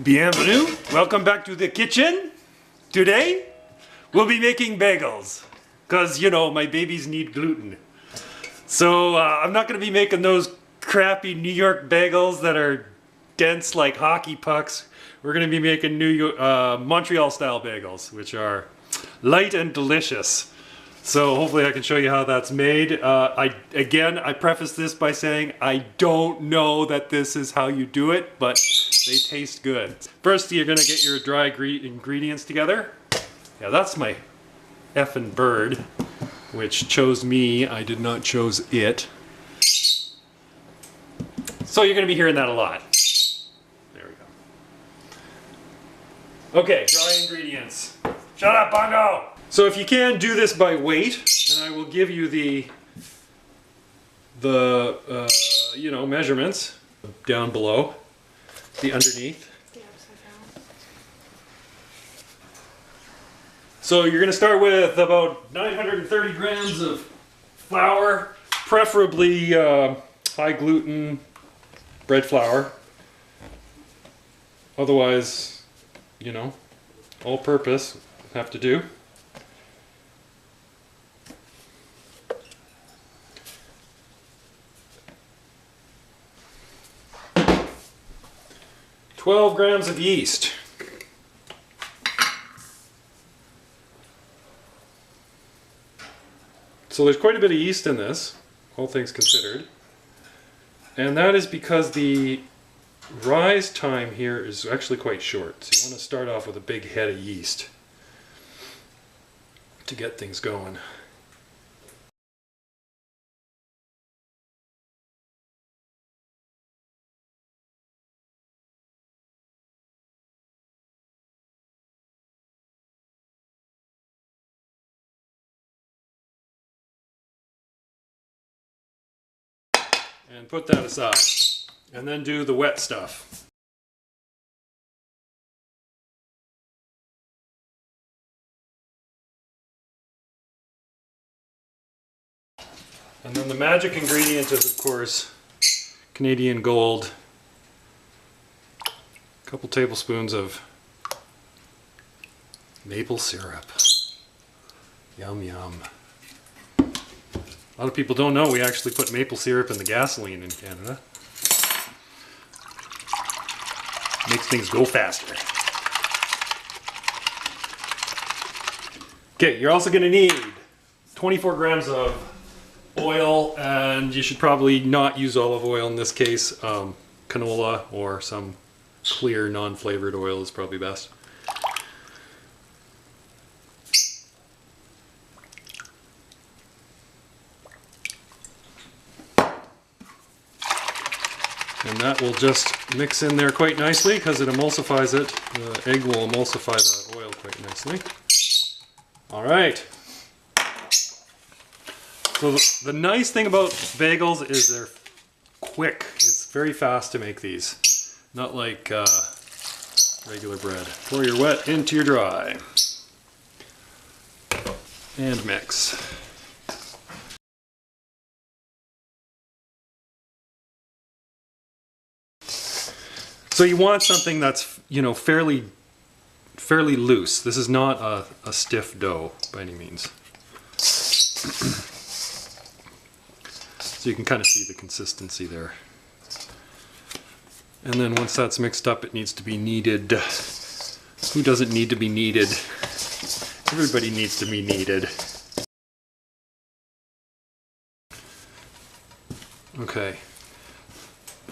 Bienvenue, welcome back to the kitchen. Today, we'll be making bagels. Cause you know, my babies need gluten. So I'm not gonna be making those crappy New York bagels that are dense like hockey pucks. We're gonna be making Montreal style bagels, which are light and delicious. So hopefully I can show you how that's made. I preface this by saying I don't know that this is how you do it, but they taste good. First, you're gonna get your dry ingredients together. Yeah, that's my effing bird, which chose me. I did not chose it. So you're gonna be hearing that a lot. There we go. Okay, dry ingredients. Shut up, Bongo! So if you can, do this by weight, and I will give you the measurements down below, the underneath. The upside down. So you're going to start with about 930 grams of flour, preferably high gluten bread flour. Otherwise, you know, all purpose have to do. 12 grams of yeast. So there's quite a bit of yeast in this, all things considered. And that is because the rise time here is actually quite short. So you want to start off with a big head of yeast to get things going. And put that aside. And then do the wet stuff. And then the magic ingredient is, of course, Canadian Gold. A couple tablespoons of maple syrup. Yum yum. A lot of people don't know we actually put maple syrup in the gasoline in Canada. Makes things go faster. Okay, you're also going to need 24 grams of oil, and you should probably not use olive oil in this case. Canola or some clear non-flavored oil is probably best. And that will just mix in there quite nicely because it emulsifies it. The egg will emulsify the oil quite nicely. All right. So the nice thing about bagels is they're quick. It's very fast to make these. Not like regular bread. Pour your wet into your dry. And mix. So you want something that's, you know, fairly loose. This is not a stiff dough by any means. So you can kind of see the consistency there. And then once that's mixed up, it needs to be kneaded. Who doesn't need to be kneaded? Everybody needs to be kneaded. Okay.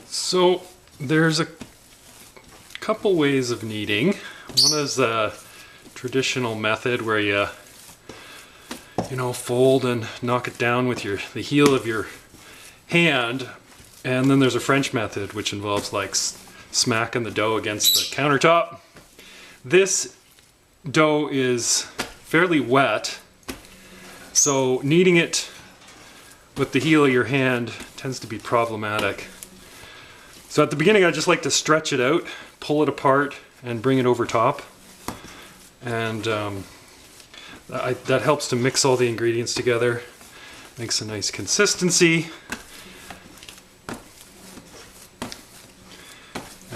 So there's a couple ways of kneading. One is the traditional method where you fold and knock it down with the heel of your hand, and then there's a French method which involves like smacking the dough against the countertop. This dough is fairly wet, so kneading it with the heel of your hand tends to be problematic. So at the beginning I just like to stretch it out, pull it apart, and bring it over top. And that helps to mix all the ingredients together. Makes a nice consistency.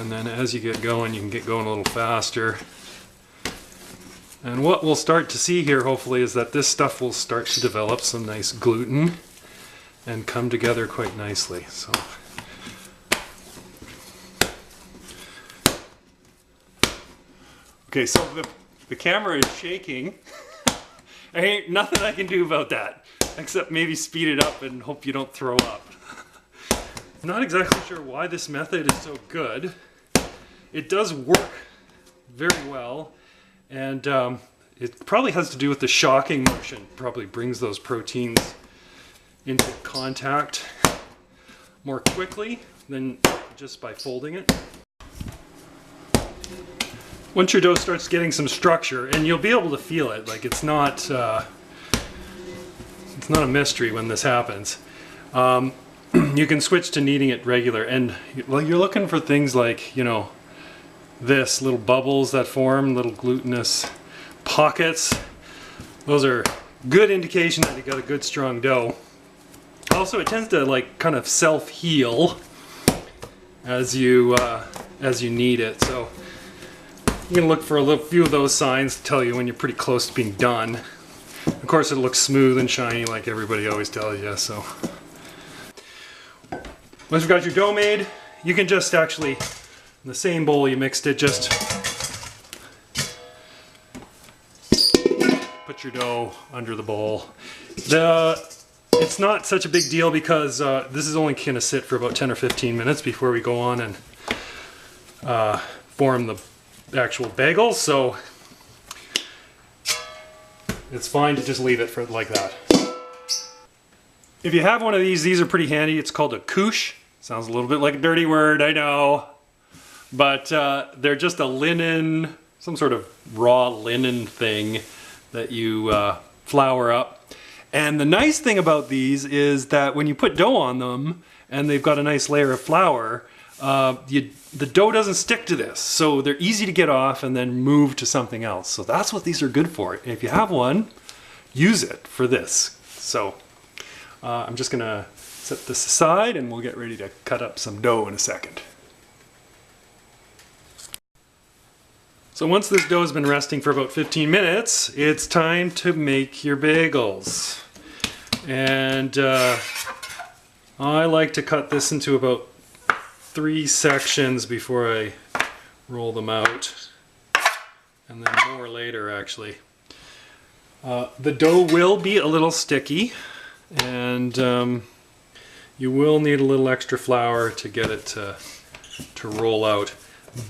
And then as you get going, you can get going a little faster. And what we'll start to see here, hopefully, is that this stuff will start to develop some nice gluten and come together quite nicely. So, okay, so the camera is shaking. There ain't nothing I can do about that, except maybe speed it up and hope you don't throw up. I'm not exactly sure why this method is so good. It does work very well, and it probably has to do with the shocking motion. Probably brings those proteins into contact more quickly than just by folding it. Once your dough starts getting some structure, and you'll be able to feel it, like it's not a mystery when this happens. You can switch to kneading it regular, and well, you're looking for things like, you know, this little bubbles that form, little glutinous pockets. Those are good indication that you got a good strong dough. Also, it tends to like kind of self-heal as you knead it, so you can look for a few of those signs to tell you when you're pretty close to being done. Of course, it looks smooth and shiny like everybody always tells you. So once you've got your dough made, you can just actually, in the same bowl you mixed it, just put your dough under the bowl. It's not such a big deal because this is only going to sit for about 10 or 15 minutes before we go on and form the actual bagels, so it's fine to just leave it for like that. If you have one of these are pretty handy. It's called a couche. Sounds a little bit like a dirty word, I know, but they're just a linen, some sort of raw linen thing that you flour up. And the nice thing about these is that when you put dough on them and they've got a nice layer of flour, the dough doesn't stick to this, so they're easy to get off and then move to something else. So that's what these are good for. If you have one, use it for this. So I'm just gonna set this aside and we'll get ready to cut up some dough in a second. So once this dough has been resting for about 15 minutes, it's time to make your bagels. And I like to cut this into about 3 sections before I roll them out, and then more later actually. The dough will be a little sticky, and you will need a little extra flour to get it to roll out,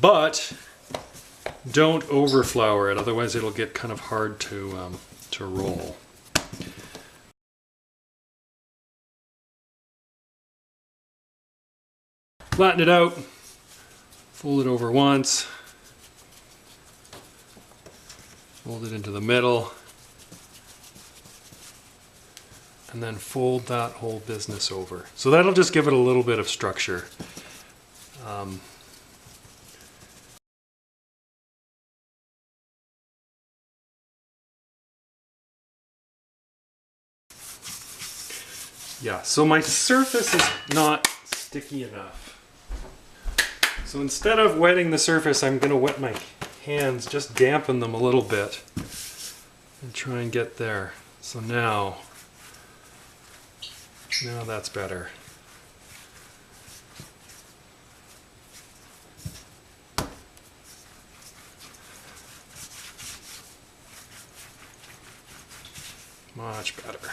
but don't over flour it, otherwise it'll get kind of hard to roll. Flatten it out, fold it over once, fold it into the middle, and then fold that whole business over. So that'll just give it a little bit of structure. Yeah, so my surface is not sticky enough. So instead of wetting the surface, I'm going to wet my hands, just dampen them a little bit and try and get there. So now that's better. Much better.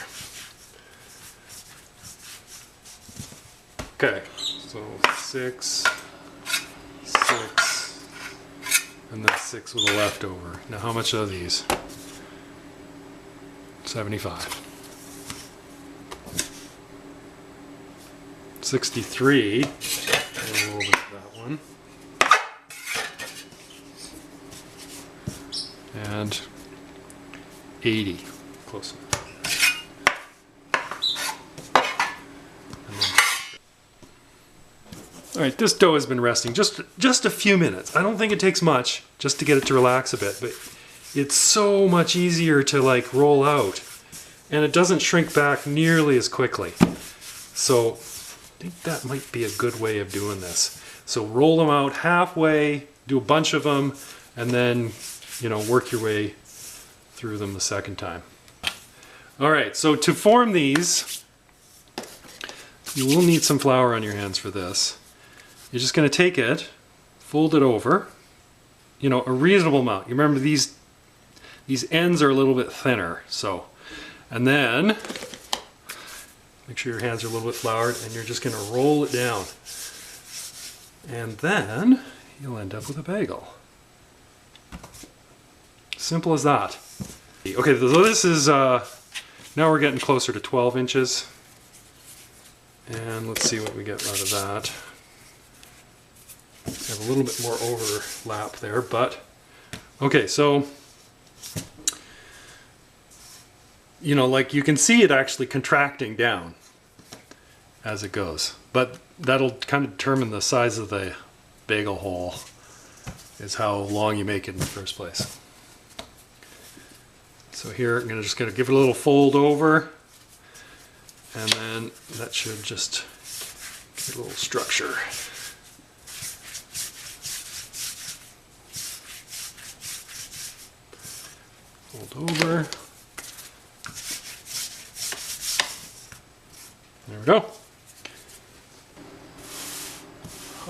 Okay, so 6, 6, and then 6 with a leftover. Now how much are these? 75. 63. A little bit of that one. And 80. Close enough. All right, this dough has been resting just a few minutes. I don't think it takes much just to get it to relax a bit, but it's so much easier to like roll out, and it doesn't shrink back nearly as quickly. So I think that might be a good way of doing this. So roll them out halfway, do a bunch of them, and then, you know, work your way through them the second time. All right, so to form these, you will need some flour on your hands for this. You're just going to take it, fold it over, you know, a reasonable amount. You remember these ends are a little bit thinner, so, and then make sure your hands are a little bit floured, and you're just going to roll it down. And then you'll end up with a bagel. Simple as that. Okay, so this is, now we're getting closer to 12 inches. And let's see what we get out of that. Have a little bit more overlap there, but okay, so you know, like you can see it actually contracting down as it goes, but that'll kind of determine the size of the bagel hole, is how long you make it in the first place. So here I'm just going to give it a little fold over, and then that should just give it a little structure. Fold over. There we go.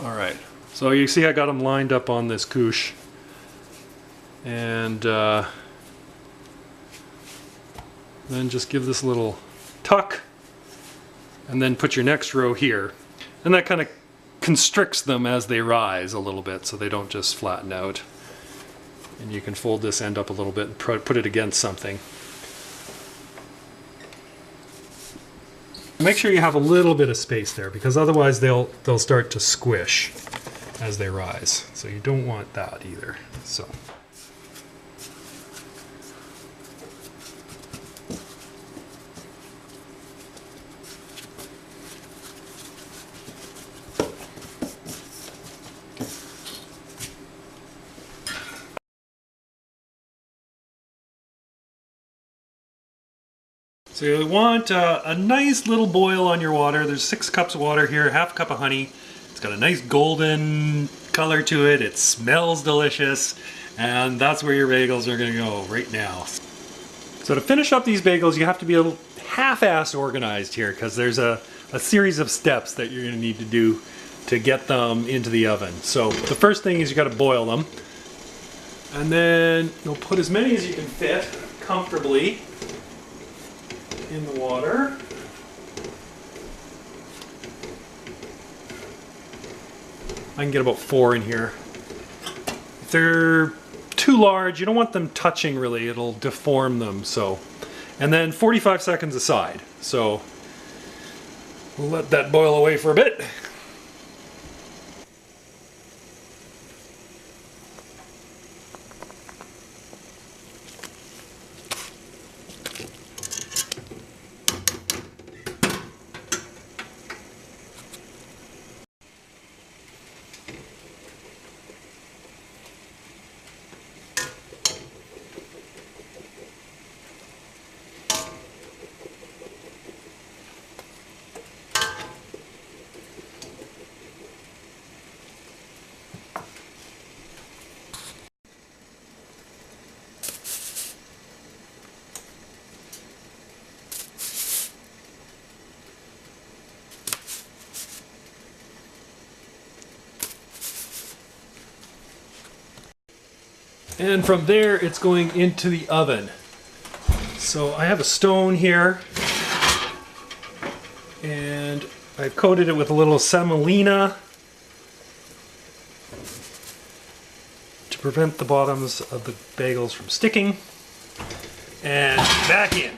All right, so you see I got them lined up on this couche, and then just give this a little tuck, and then put your next row here, and that kind of constricts them as they rise a little bit so they don't just flatten out. And you can fold this end up a little bit and put it against something. Make sure you have a little bit of space there, because otherwise they'll start to squish as they rise. So you don't want that either. So. So you want a nice little boil on your water. There's 6 cups of water here, half a cup of honey. It's got a nice golden color to it. It smells delicious. And that's where your bagels are gonna go right now. So to finish up these bagels, you have to be a little half-assed organized here, because there's a series of steps that you're gonna need to do to get them into the oven. So the first thing is you gotta boil them. And then you'll put as many as you can fit comfortably in the water. I can get about 4 in here. If they're too large, you don't want them touching really, it'll deform them. So, and then 45 seconds aside. So we'll let that boil away for a bit. And from there, it's going into the oven. So I have a stone here, and I've coated it with a little semolina to prevent the bottoms of the bagels from sticking. And back in.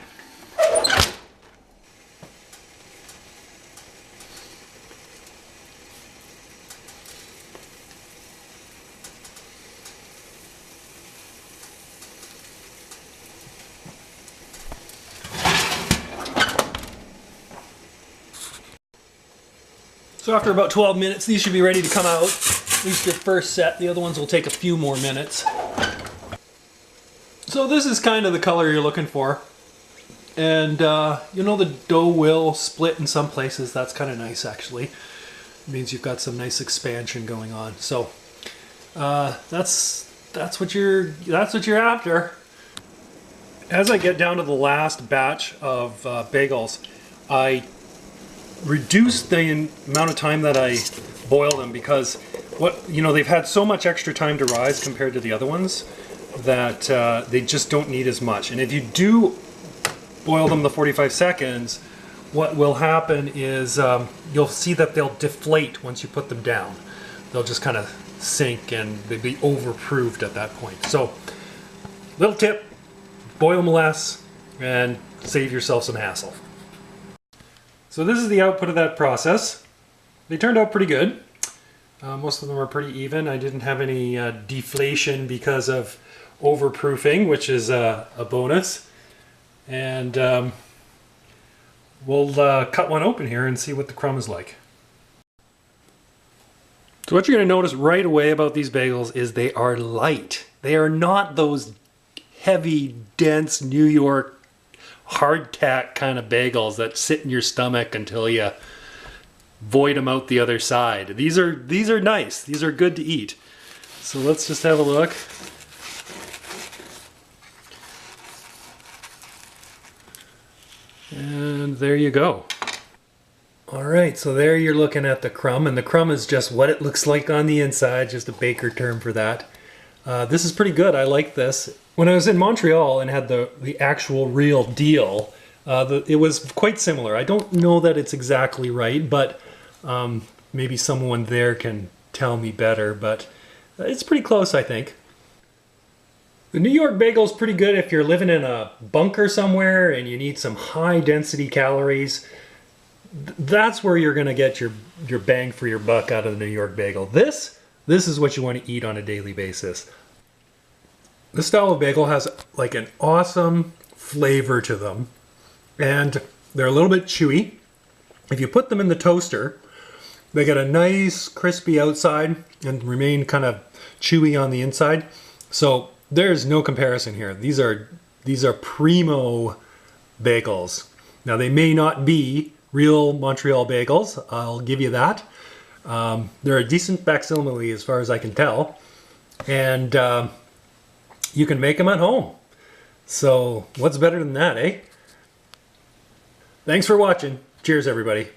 So after about 12 minutes, these should be ready to come out. At least your first set. The other ones will take a few more minutes. So this is kind of the color you're looking for. And you know, the dough will split in some places. That's kind of nice, actually. means you've got some nice expansion going on. So that's what you're after. As I get down to the last batch of bagels, I reduce the amount of time that I boil them, because they've had so much extra time to rise compared to the other ones that they just don't need as much. And if you do boil them the 45 seconds, what will happen is you'll see that they'll deflate once you put them down. They'll just kind of sink and they'd be overproofed at that point. So, little tip, boil them less and save yourself some hassle. So this is the output of that process. They turned out pretty good. Most of them are pretty even. I didn't have any deflation because of overproofing, which is a bonus. And we'll cut one open here and see what the crumb is like. So what you're going to notice right away about these bagels is they are light. They are not those heavy, dense New York hardtack kind of bagels that sit in your stomach until you void them out the other side. These are nice. These are good to eat. So let's just have a look. And there you go. All right, so there you're looking at the crumb, and the crumb is just what it looks like on the inside, just a baker term for that. This is pretty good. I like this. When I was in Montreal and had the actual real deal, it was quite similar. I don't know that it's exactly right, but maybe someone there can tell me better, but it's pretty close, I think. The New York bagel is pretty good if you're living in a bunker somewhere and you need some high density calories. That's where you're going to get your bang for your buck out of the New York bagel. This is what you want to eat on a daily basis. This style of bagel has like an awesome flavor to them, and they're a little bit chewy. If you put them in the toaster, they get a nice crispy outside and remain kind of chewy on the inside. So there's no comparison here. These are primo bagels. Now they may not be real Montreal bagels, I'll give you that. They're a decent facsimile as far as I can tell, and you can make them at home. So what's better than that, eh? Thanks for watching. Cheers, everybody.